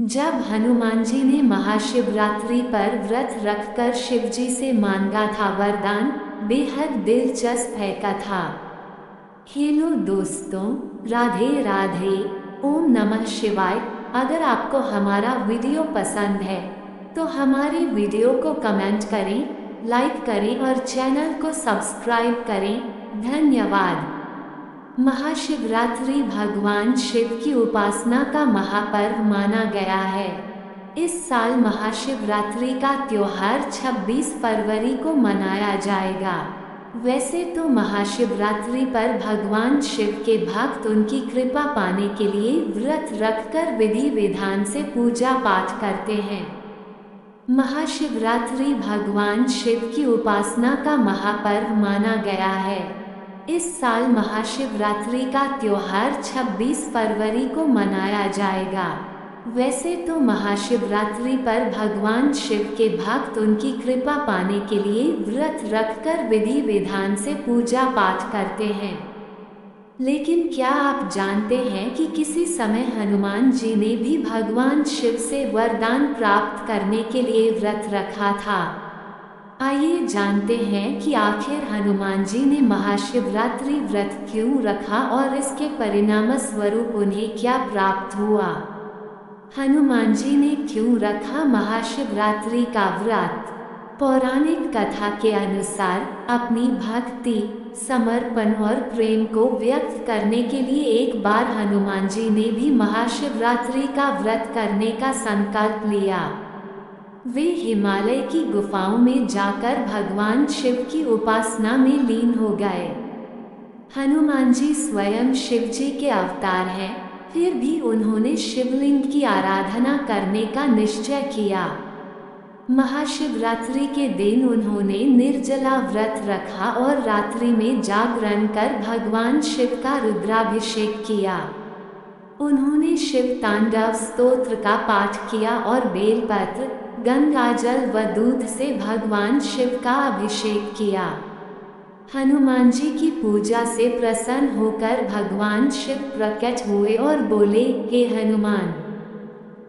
जब हनुमान जी ने महाशिवरात्रि पर व्रत रखकर शिवजी से मांगा था वरदान, बेहद दिलचस्प है कथा। हेलो दोस्तों, राधे राधे, ओम नमः शिवाय। अगर आपको हमारा वीडियो पसंद है तो हमारे वीडियो को कमेंट करें, लाइक करें और चैनल को सब्सक्राइब करें। धन्यवाद। महाशिवरात्रि भगवान शिव की उपासना का महापर्व माना गया है। इस साल महाशिवरात्रि का त्योहार 26 फरवरी को मनाया जाएगा। वैसे तो महाशिवरात्रि पर भगवान शिव के भक्त उनकी कृपा पाने के लिए व्रत रखकर विधि विधान से पूजा पाठ करते हैं। महाशिवरात्रि भगवान शिव की उपासना का महापर्व माना गया है। इस साल महाशिवरात्रि का त्योहार 26 फरवरी को मनाया जाएगा। वैसे तो महाशिवरात्रि पर भगवान शिव के भक्त उनकी कृपा पाने के लिए व्रत रखकर विधि विधान से पूजा पाठ करते हैं। लेकिन क्या आप जानते हैं कि किसी समय हनुमान जी ने भी भगवान शिव से वरदान प्राप्त करने के लिए व्रत रखा था? आइए जानते हैं कि आखिर हनुमान जी ने महाशिवरात्रि व्रत क्यों रखा और इसके परिणाम स्वरूप उन्हें क्या प्राप्त हुआ। हनुमान जी ने क्यों रखा महाशिवरात्रि का व्रत? पौराणिक कथा के अनुसार अपनी भक्ति, समर्पण और प्रेम को व्यक्त करने के लिए एक बार हनुमान जी ने भी महाशिवरात्रि का व्रत करने का संकल्प लिया। वे हिमालय की गुफाओं में जाकर भगवान शिव की उपासना में लीन हो गए। हनुमान जी स्वयं शिव जी के अवतार हैं, फिर भी उन्होंने शिवलिंग की आराधना करने का निश्चय किया। महाशिवरात्रि के दिन उन्होंने निर्जला व्रत रखा और रात्रि में जागरण कर भगवान शिव का रुद्राभिषेक किया। उन्होंने शिव तांडव स्तोत्र का पाठ किया और बेलपत्र, गंगाजल व दूध से भगवान शिव का अभिषेक किया। हनुमान जी की पूजा से प्रसन्न होकर भगवान शिव प्रकट हुए और बोले, हे हनुमान,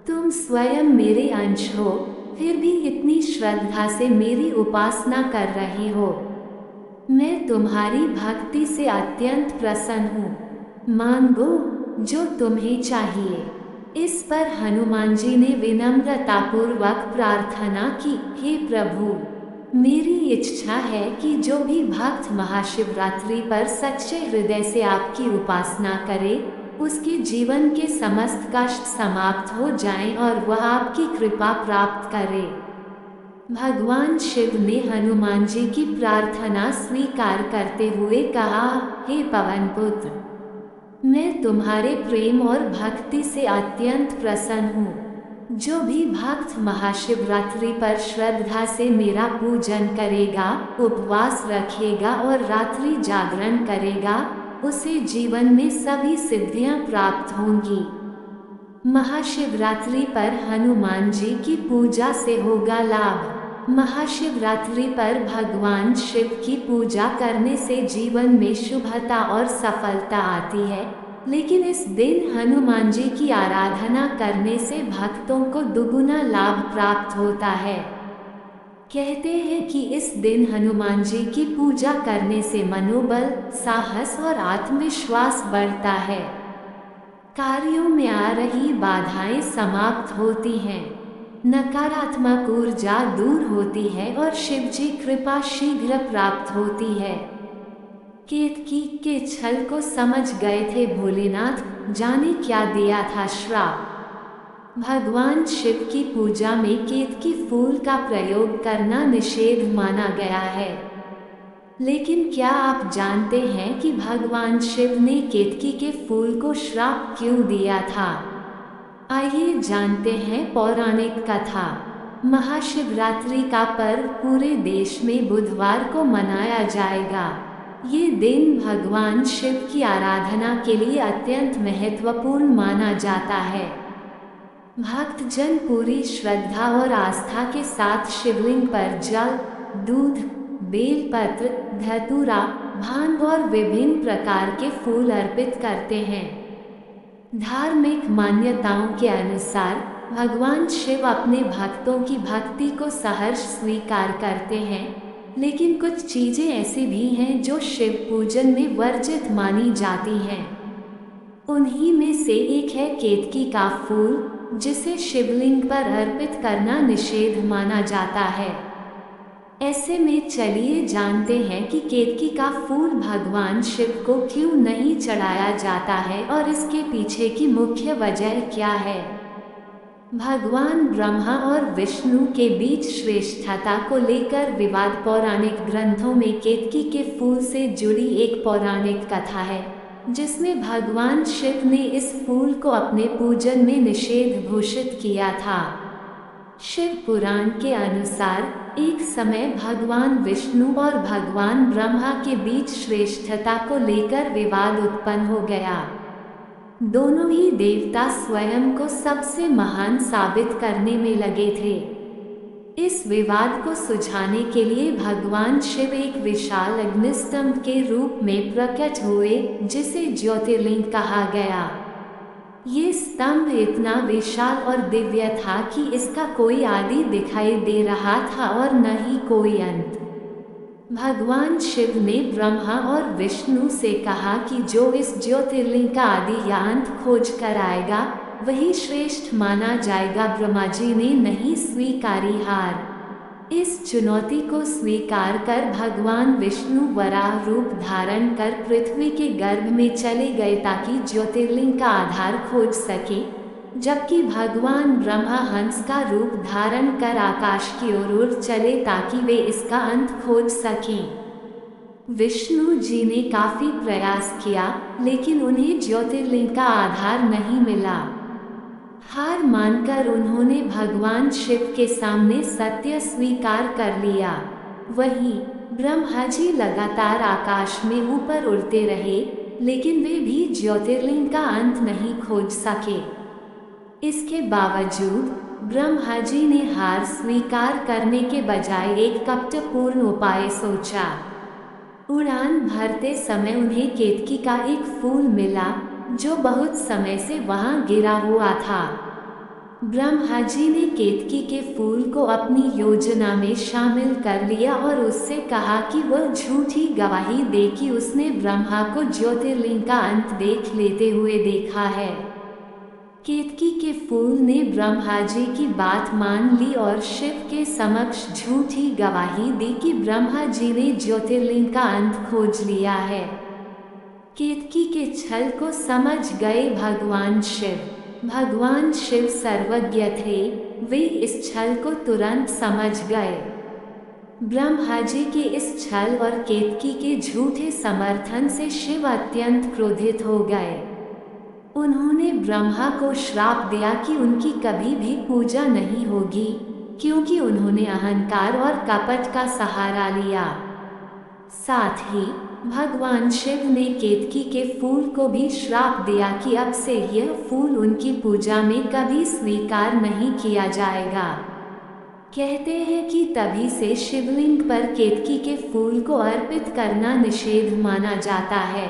तुम स्वयं मेरे अंश हो, फिर भी इतनी श्रद्धा से मेरी उपासना कर रही हो। मैं तुम्हारी भक्ति से अत्यंत प्रसन्न हूँ। मांगो जो तुम्हें चाहिए। इस पर हनुमान जी ने विनम्रतापूर्वक प्रार्थना की, हे प्रभु, मेरी इच्छा है कि जो भी भक्त महाशिवरात्रि पर सच्चे हृदय से आपकी उपासना करे, उसके जीवन के समस्त कष्ट समाप्त हो जाएं और वह आपकी कृपा प्राप्त करे। भगवान शिव ने हनुमान जी की प्रार्थना स्वीकार करते हुए कहा, हे पवन पुत्र, मैं तुम्हारे प्रेम और भक्ति से अत्यंत प्रसन्न हूँ। जो भी भक्त महाशिवरात्रि पर श्रद्धा से मेरा पूजन करेगा, उपवास रखेगा और रात्रि जागरण करेगा, उसे जीवन में सभी सिद्धियां प्राप्त होंगी। महाशिवरात्रि पर हनुमान जी की पूजा से होगा लाभ। महाशिवरात्रि पर भगवान शिव की पूजा करने से जीवन में शुभता और सफलता आती है, लेकिन इस दिन हनुमान जी की आराधना करने से भक्तों को दुगुना लाभ प्राप्त होता है। कहते हैं कि इस दिन हनुमान जी की पूजा करने से मनोबल, साहस और आत्मविश्वास बढ़ता है। कार्यों में आ रही बाधाएं समाप्त होती हैं, नकारात्मक ऊर्जा दूर होती है और शिवजी कृपा शीघ्र प्राप्त होती है। केतकी के छल को समझ गए थे भोलेनाथ, जाने क्या दिया था श्राप। भगवान शिव की पूजा में केतकी फूल का प्रयोग करना निषेध माना गया है। लेकिन क्या आप जानते हैं कि भगवान शिव ने केतकी के फूल को श्राप क्यों दिया था? आइए जानते हैं पौराणिक कथा। महाशिवरात्रि का पर्व पूरे देश में बुधवार को मनाया जाएगा। ये दिन भगवान शिव की आराधना के लिए अत्यंत महत्वपूर्ण माना जाता है। भक्तजन पूरी श्रद्धा और आस्था के साथ शिवलिंग पर जल, दूध, बेलपत्र, धतूरा, भांग और विभिन्न प्रकार के फूल अर्पित करते हैं। धार्मिक मान्यताओं के अनुसार भगवान शिव अपने भक्तों की भक्ति को सहर्ष स्वीकार करते हैं, लेकिन कुछ चीजें ऐसी भी हैं जो शिव पूजन में वर्जित मानी जाती हैं। उन्हीं में से एक है केतकी का फूल, जिसे शिवलिंग पर अर्पित करना निषेध माना जाता है। ऐसे में चलिए जानते हैं कि केतकी का फूल भगवान शिव को क्यों नहीं चढ़ाया जाता है और इसके पीछे की मुख्य वजह क्या है। भगवान ब्रह्मा और विष्णु के बीच श्रेष्ठता को लेकर विवाद पौराणिक ग्रंथों में केतकी के फूल से जुड़ी एक पौराणिक कथा है, जिसमें भगवान शिव ने इस फूल को अपने पूजन में निषेध घोषित किया था। शिव पुराण के अनुसार एक समय भगवान विष्णु और भगवान ब्रह्मा के बीच श्रेष्ठता को लेकर विवाद उत्पन्न हो गया। दोनों ही देवता स्वयं को सबसे महान साबित करने में लगे थे। इस विवाद को सुलझाने के लिए भगवान शिव एक विशाल अग्निस्तंभ के रूप में प्रकट हुए, जिसे ज्योतिर्लिंग कहा गया। ये स्तंभ इतना विशाल और दिव्य था कि इसका कोई आदि दिखाई दे रहा था और न ही कोई अंत। भगवान शिव ने ब्रह्मा और विष्णु से कहा कि जो इस ज्योतिर्लिंग का आदि या अंत खोज कर आएगा वही श्रेष्ठ माना जाएगा। ब्रह्मा जी ने नहीं स्वीकारी हार। इस चुनौती को स्वीकार कर भगवान विष्णु वराह रूप धारण कर पृथ्वी के गर्भ में चले गए ताकि ज्योतिर्लिंग का आधार खोज सके, जबकि भगवान ब्रह्मा हंस का रूप धारण कर आकाश की ओर उड़ चले ताकि वे इसका अंत खोज सकें। विष्णु जी ने काफी प्रयास किया, लेकिन उन्हें ज्योतिर्लिंग का आधार नहीं मिला। हार मानकर उन्होंने भगवान शिव के सामने सत्य स्वीकार कर लिया। वहीं ब्रह्मा जी लगातार आकाश में ऊपर उड़ते रहे, लेकिन वे भी ज्योतिर्लिंग का अंत नहीं खोज सके। इसके बावजूद ब्रह्मा जी ने हार स्वीकार करने के बजाय एक कपटपूर्ण उपाय सोचा। उड़ान भरते समय उन्हें केतकी का एक फूल मिला, जो बहुत समय से वहां गिरा हुआ था। ब्रह्मा जी ने केतकी के फूल को अपनी योजना में शामिल कर लिया और उससे कहा कि वह झूठी गवाही दे कि उसने ब्रह्मा को ज्योतिर्लिंग का अंत देख लेते हुए देखा है। केतकी के फूल ने ब्रह्मा जी की बात मान ली और शिव के समक्ष झूठी गवाही दी कि ब्रह्मा जी ने ज्योतिर्लिंग का अंत खोज लिया है। केतकी के छल को समझ गए भगवान शिव। भगवान शिव सर्वज्ञ थे, वे इस छल को तुरंत समझ गए। ब्रह्मा जी के इस छल और केतकी के झूठे समर्थन से शिव अत्यंत क्रोधित हो गए। उन्होंने ब्रह्मा को श्राप दिया कि उनकी कभी भी पूजा नहीं होगी, क्योंकि उन्होंने अहंकार और कपट का सहारा लिया। साथ ही भगवान शिव ने केतकी के फूल को भी श्राप दिया कि अब से यह फूल उनकी पूजा में कभी स्वीकार नहीं किया जाएगा। कहते हैं कि तभी से शिवलिंग पर केतकी के फूल को अर्पित करना निषेध माना जाता है।